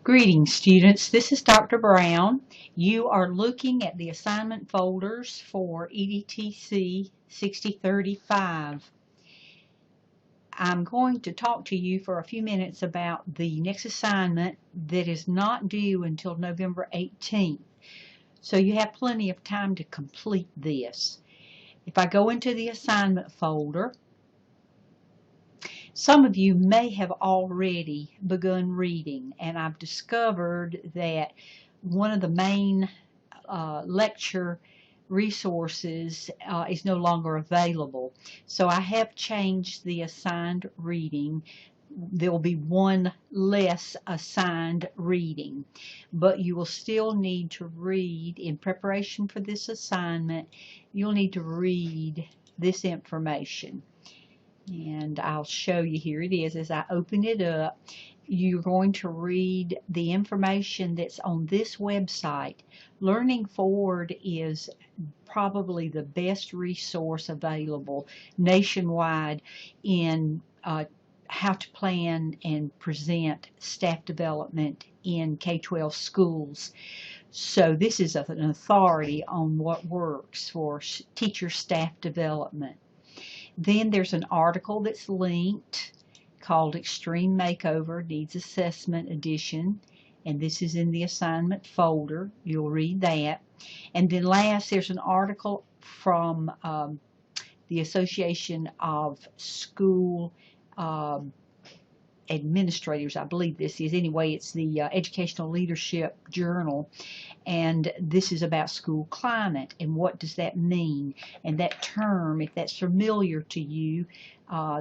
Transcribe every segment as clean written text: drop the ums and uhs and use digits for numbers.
Greetings, students. This is Dr. Brown. You are looking at the assignment folders for EDTC 6035. I'm going to talk to you for a few minutes about the next assignment that is not due until November 18th. So you have plenty of time to complete this. If I go into the assignment folder, some of you may have already begun reading, and I've discovered that one of the main lecture resources is no longer available. So I have changed the assigned reading. There will be one less assigned reading, but you will still need to read, in preparation for this assignment, you'll need to read this information. And I'll show you. Here it is. As I open it up, you're going to read the information that's on this website. Learning Forward is probably the best resource available nationwide in how to plan and present staff development in K-12 schools. So this is an authority on what works for teacher staff development. Then there's an article that's linked called Extreme Makeover Needs Assessment Edition, and this is in the assignment folder. You'll read that. And then last, there's an article from the Association of School Administrators, I believe this is. Anyway, it's the Educational Leadership Journal, and this is about school climate and what does that mean. And that term, if that's familiar to you,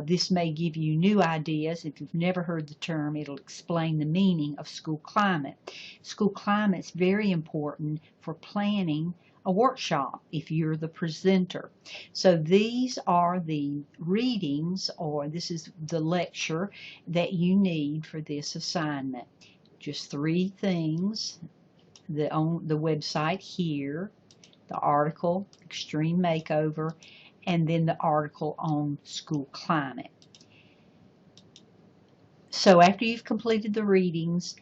this may give you new ideas. If you've never heard the term, it'll explain the meaning of school climate. School climate is very important for planning a workshop if you're the presenter. So these are the readings, or this is the lecture that you need for this assignment. Just three things: on the website here, the article Extreme Makeover, and then the article on school climate. So after you've completed the readings,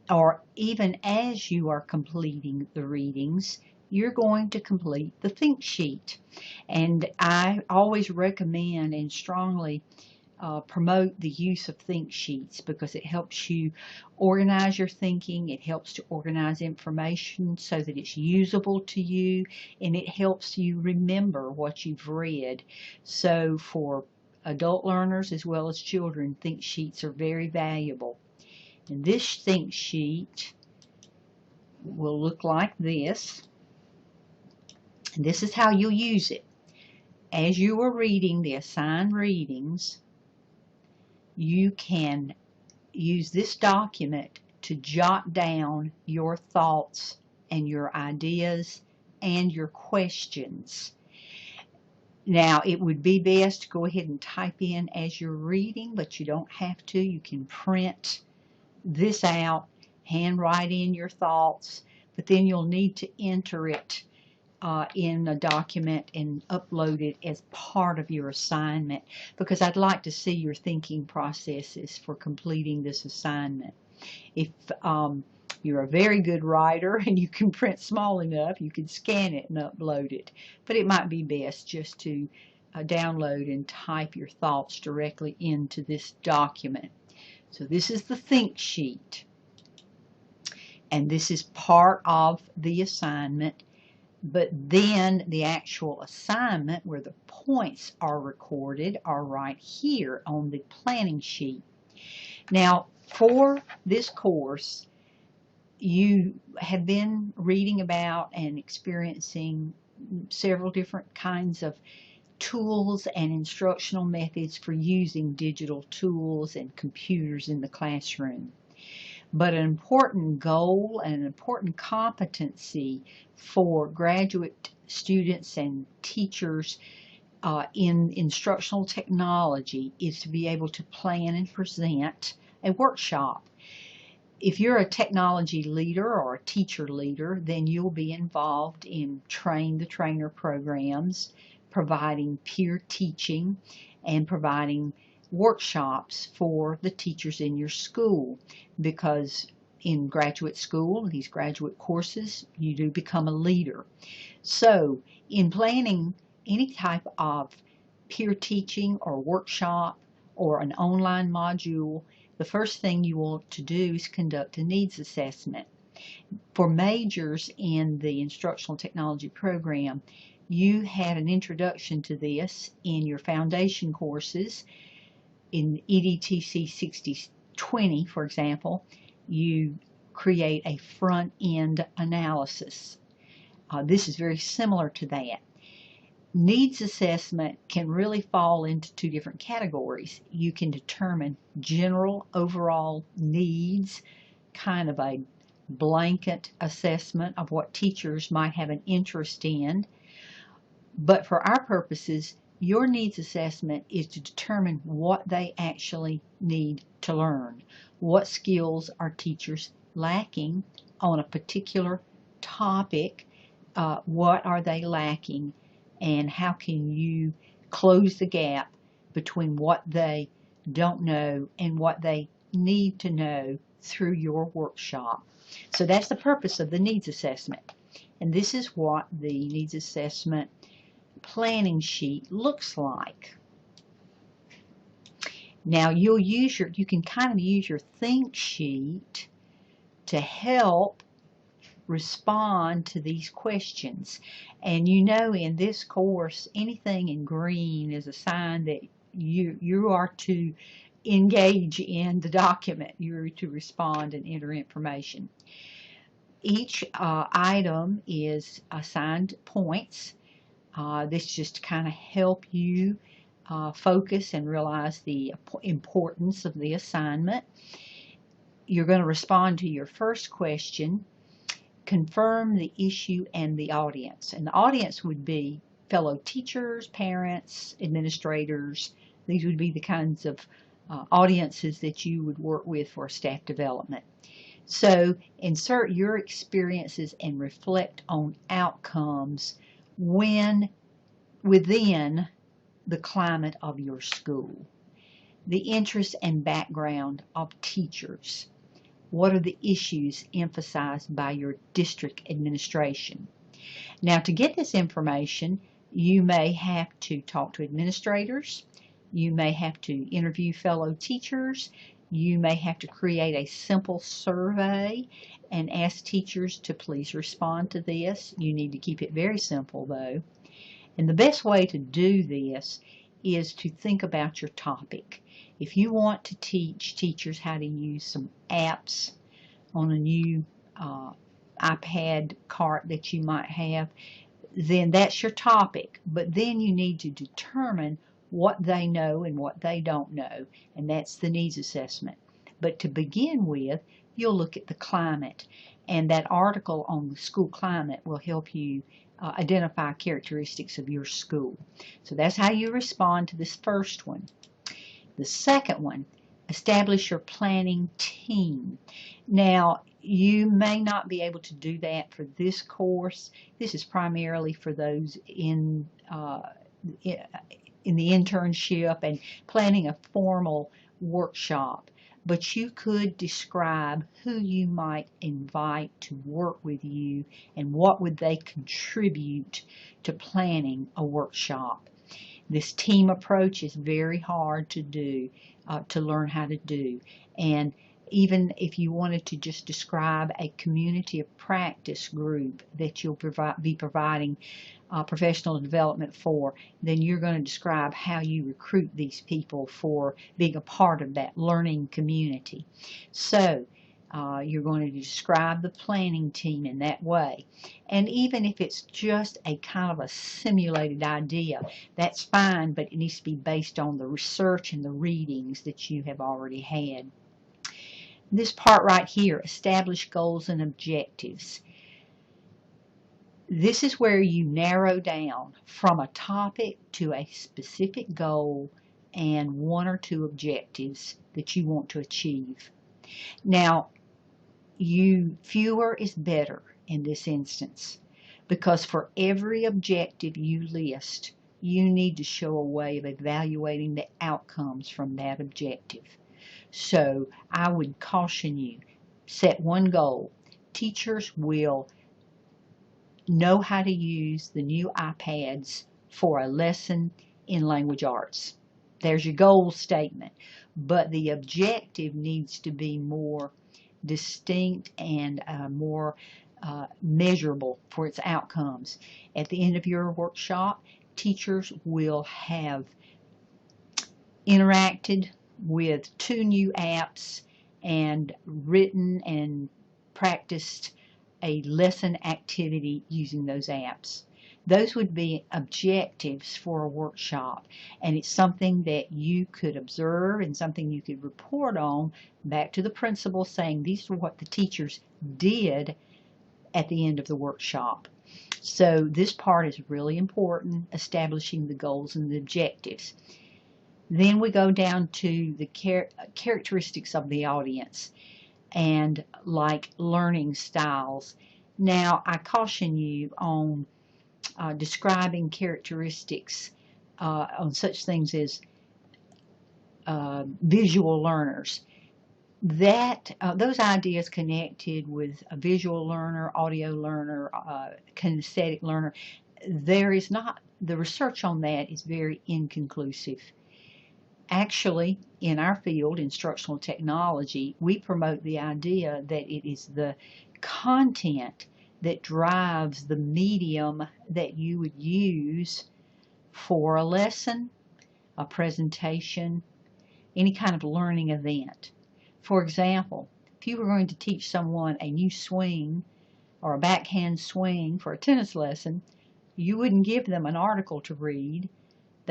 or even as you are completing the readings, you're going to complete the think sheet. And I always recommend and strongly promote the use of think sheets because it helps you organize your thinking, it helps to organize information so that it's usable to you, and it helps you remember what you've read. So for adult learners as well as children, think sheets are very valuable. And this think sheet will look like this. And this is how you'll use it. As you are reading the assigned readings, you can use this document to jot down your thoughts and your ideas and your questions. Now, it would be best to go ahead and type in as you're reading, but you don't have to. You can print this out, handwrite in your thoughts, but then you'll need to enter it in a document and upload it as part of your assignment, because I'd like to see your thinking processes for completing this assignment. If you're a very good writer and you can print small enough, you can scan it and upload it, but it might be best just to download and type your thoughts directly into this document. So this is the think sheet, and this is part of the assignment. But then the actual assignment, where the points are recorded, are right here on the planning sheet. Now, for this course, you have been reading about and experiencing several different kinds of tools and instructional methods for using digital tools and computers in the classroom. But an important goal and an important competency for graduate students and teachers in instructional technology is to be able to plan and present a workshop. If you're a technology leader or a teacher leader, then you'll be involved in train the trainer programs, providing peer teaching, and providing workshops for the teachers in your school, because in graduate school, these graduate courses, you do become a leader. So in planning any type of peer teaching or workshop or an online module, the first thing you want to do is conduct a needs assessment. For majors in the instructional technology program, you had an introduction to this in your foundation courses. In EDTC 6020, for example, you create a front-end analysis. This is very similar to that. Needs assessment can really fall into two different categories. You can determine general overall needs, kind of a blanket assessment of what teachers might have an interest in. But for our purposes, your needs assessment is to determine what they actually need to learn. What skills are teachers lacking on a particular topic? What are they lacking? And how can you close the gap between what they don't know and what they need to know through your workshop? So that's the purpose of the needs assessment. And this is what the needs assessment planning sheet looks like. Now you can kind of use your think sheet to help respond to these questions. And you know, in this course, anything in green is a sign that you are to engage in the document. You're to respond and enter information. Each item is assigned points. This just to kind of help you focus and realize the importance of the assignment. You're going to respond to your first question. Confirm the issue and the audience. And the audience would be fellow teachers, parents, administrators. These would be the kinds of audiences that you would work with for staff development. So insert your experiences and reflect on outcomes within the climate of your school. The interest and background of teachers. What are the issues emphasized by your district administration? Now, to get this information, you may have to talk to administrators. You may have to interview fellow teachers. You may have to create a simple survey and ask teachers to please respond to this. You need to keep it very simple, though. And the best way to do this is to think about your topic. If you want to teach teachers how to use some apps on a new iPad cart that you might have, then that's your topic. But then you need to determine what they know and what they don't know, and that's the needs assessment. But to begin with, you'll look at the climate, and that article on the school climate will help you identify characteristics of your school. So that's how you respond to this first one. The second one, establish your planning team. Now, you may not be able to do that for this course. This is primarily for those in the internship and planning a formal workshop. But you could describe who you might invite to work with you and what would they contribute to planning a workshop. This team approach is very hard to do, to learn how to do. And even if you wanted to just describe a community of practice group that you'll be providing professional development for, then you're going to describe how you recruit these people for being a part of that learning community. So you're going to describe the planning team in that way. And even if it's just a kind of a simulated idea, that's fine, but it needs to be based on the research and the readings that you have already had. This part right here, establish goals and objectives. This is where you narrow down from a topic to a specific goal and one or two objectives that you want to achieve. Now, fewer is better in this instance, because for every objective you list, you need to show a way of evaluating the outcomes from that objective. So I would caution you, set one goal. Teachers will know how to use the new iPads for a lesson in language arts. There's your goal statement, but the objective needs to be more distinct and more measurable for its outcomes. At the end of your workshop, teachers will have interacted with 2 new apps and written and practiced a lesson activity using those apps. Those would be objectives for a workshop, and it's something that you could observe and something you could report on back to the principal, saying these are what the teachers did at the end of the workshop. So this part is really important, establishing the goals and the objectives. Then we go down to the characteristics of the audience and like learning styles. Now, I caution you on describing characteristics on such things as visual learners. That those ideas connected with a visual learner, audio learner, kinesthetic learner, there is not, the research on that is very inconclusive. Actually, in our field, instructional technology, we promote the idea that it is the content that drives the medium that you would use for a lesson, a presentation, any kind of learning event. For example, if you were going to teach someone a new swing or a backhand swing for a tennis lesson, you wouldn't give them an article to read.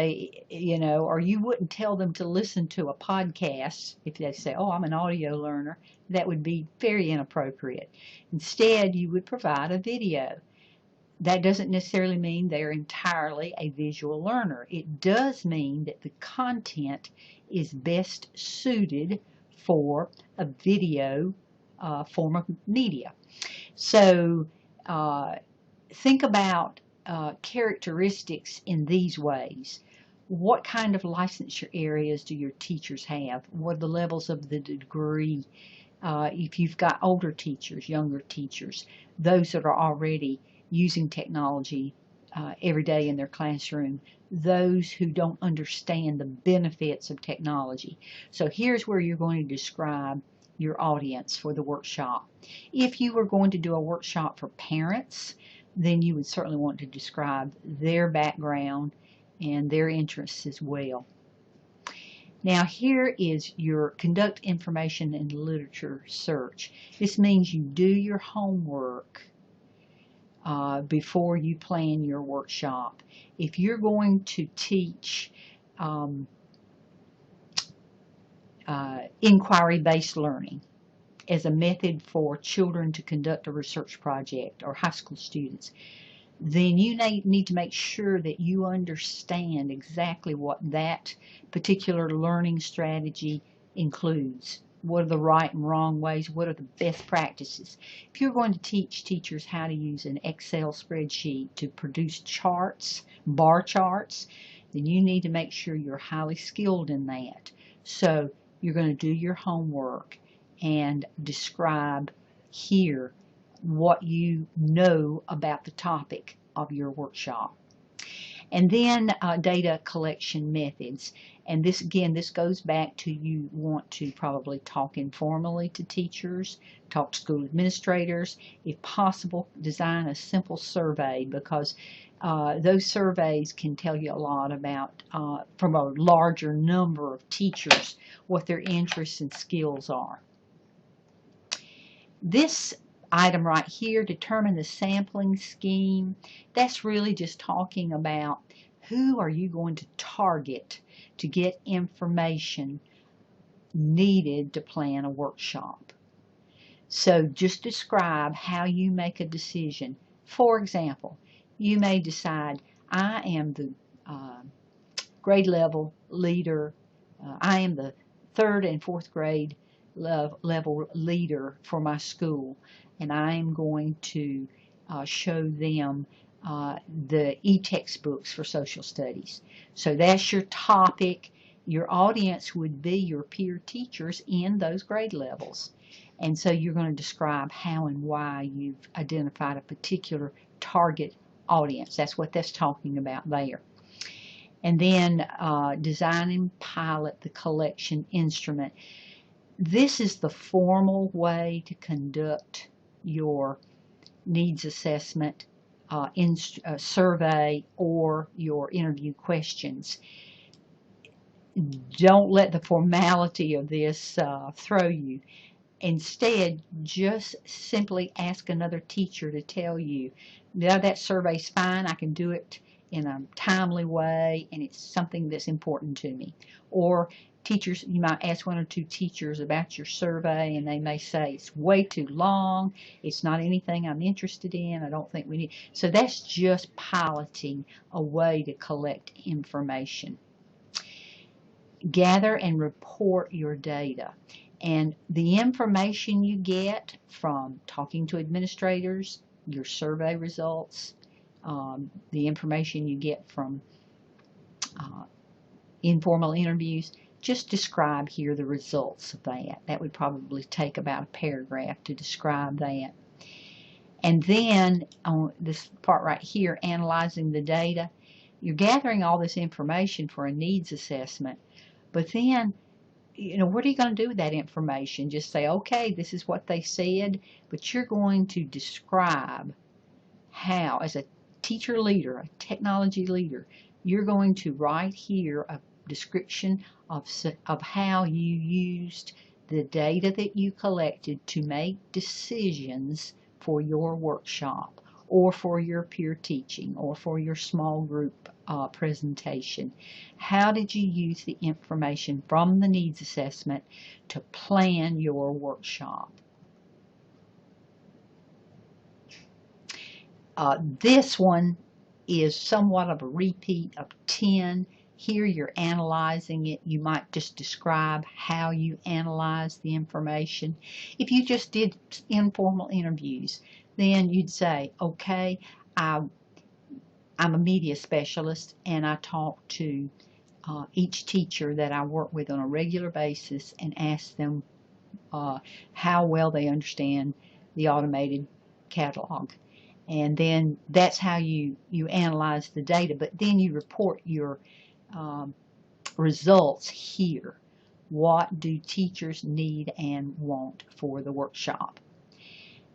Or you wouldn't tell them to listen to a podcast if they say, oh, I'm an audio learner. That would be very inappropriate. Instead, you would provide a video. That doesn't necessarily mean they're entirely a visual learner. It does mean that the content is best suited for a video form of media. So think about characteristics in these ways. What kind of licensure areas do your teachers have? What are the levels of the degree? If you've got older teachers, younger teachers, those that are already using technology every day in their classroom, those who don't understand the benefits of technology. So here's where you're going to describe your audience for the workshop. If you were going to do a workshop for parents, then you would certainly want to describe their background and their interests as well. Now here is your conduct information and literature search. This means you do your homework before you plan your workshop. If you're going to teach inquiry-based learning as a method for children to conduct a research project or high school students, then you need to make sure that you understand exactly what that particular learning strategy includes. What are the right and wrong ways? What are the best practices? If you're going to teach teachers how to use an Excel spreadsheet to produce charts, bar charts, then you need to make sure you're highly skilled in that. So you're going to do your homework and describe here what you know about the topic of your workshop. And then data collection methods. And this, again, this goes back to you want to probably talk informally to teachers, talk to school administrators. If possible, design a simple survey, because those surveys can tell you a lot about, from a larger number of teachers, what their interests and skills are. This item right here, determine the sampling scheme, that's really just talking about who are you going to target to get information needed to plan a workshop. So just describe how you make a decision. For example, you may decide, I am the grade level leader, I am the 3rd and 4th grade level leader for my school, and I'm going to show them the e-textbooks for social studies. So that's your topic. Your audience would be your peer teachers in those grade levels. And so you're going to describe how and why you've identified a particular target audience. That's what that's talking about there. And then design and pilot the collection instrument. This is the formal way to conduct your needs assessment, survey, or your interview questions. Don't let the formality of this throw you. Instead, just simply ask another teacher to tell you, yeah, that survey's fine, I can do it in a timely way, and it's something that's important to me. Or teachers, you might ask one or two teachers about your survey, and they may say, it's way too long, it's not anything I'm interested in, I don't think we need. So that's just piloting a way to collect information. Gather and report your data. And the information you get from talking to administrators, your survey results, the information you get from informal interviews, just describe here the results of that. That would probably take about a paragraph to describe that. And then on this part right here, analyzing the data, you're gathering all this information for a needs assessment, but then what are you going to do with that information? Just say, okay, this is what they said, but you're going to describe how, as a teacher leader, a technology leader, you're going to write here a description of how you used the data that you collected to make decisions for your workshop, or for your peer teaching, or for your small group presentation. How did you use the information from the needs assessment to plan your workshop? This one is somewhat of a repeat of 10. Here you're analyzing it. You might just describe how you analyze the information. If you just did informal interviews, then you'd say, okay, I'm a media specialist, and I talk to each teacher that I work with on a regular basis and ask them how well they understand the automated catalog. And then that's how you analyze the data, but then you report your results here. What do teachers need and want for the workshop?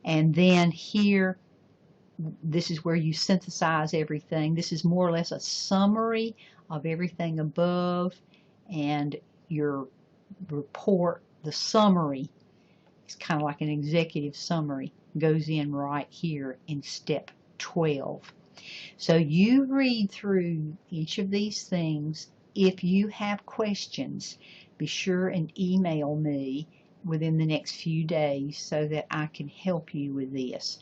And then here, this is where you synthesize everything. This is more or less a summary of everything above, and your report, the summary, it's kind of like an executive summary, goes in right here in step 12. So you read through each of these things. If you have questions, be sure and email me within the next few days so that I can help you with this.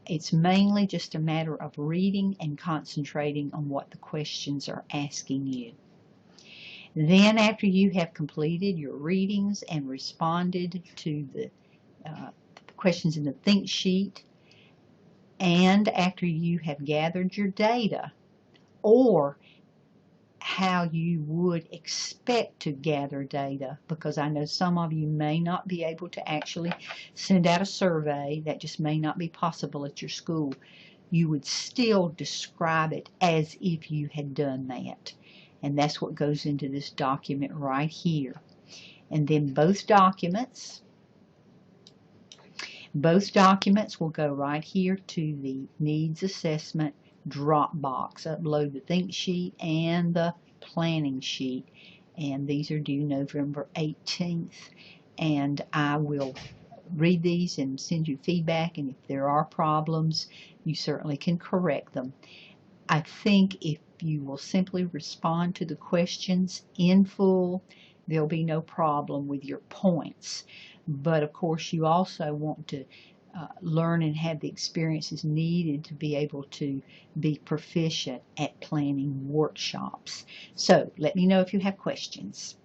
It's mainly just a matter of reading and concentrating on what the questions are asking you. Then after you have completed your readings and responded to the questions in the think sheet, and after you have gathered your data, or how you would expect to gather data, because I know some of you may not be able to actually send out a survey. That just may not be possible at your school. You would still describe it as if you had done that. And that's what goes into this document right here. And then both documents will go right here to the needs assessment Dropbox. Upload the think sheet and the planning sheet, and these are due November 18th, and I will read these and send you feedback, and if there are problems, you certainly can correct them. I think if you will simply respond to the questions in full, there'll be no problem with your points. But of course, you also want to learn and have the experiences needed to be able to be proficient at planning workshops. So let me know if you have questions.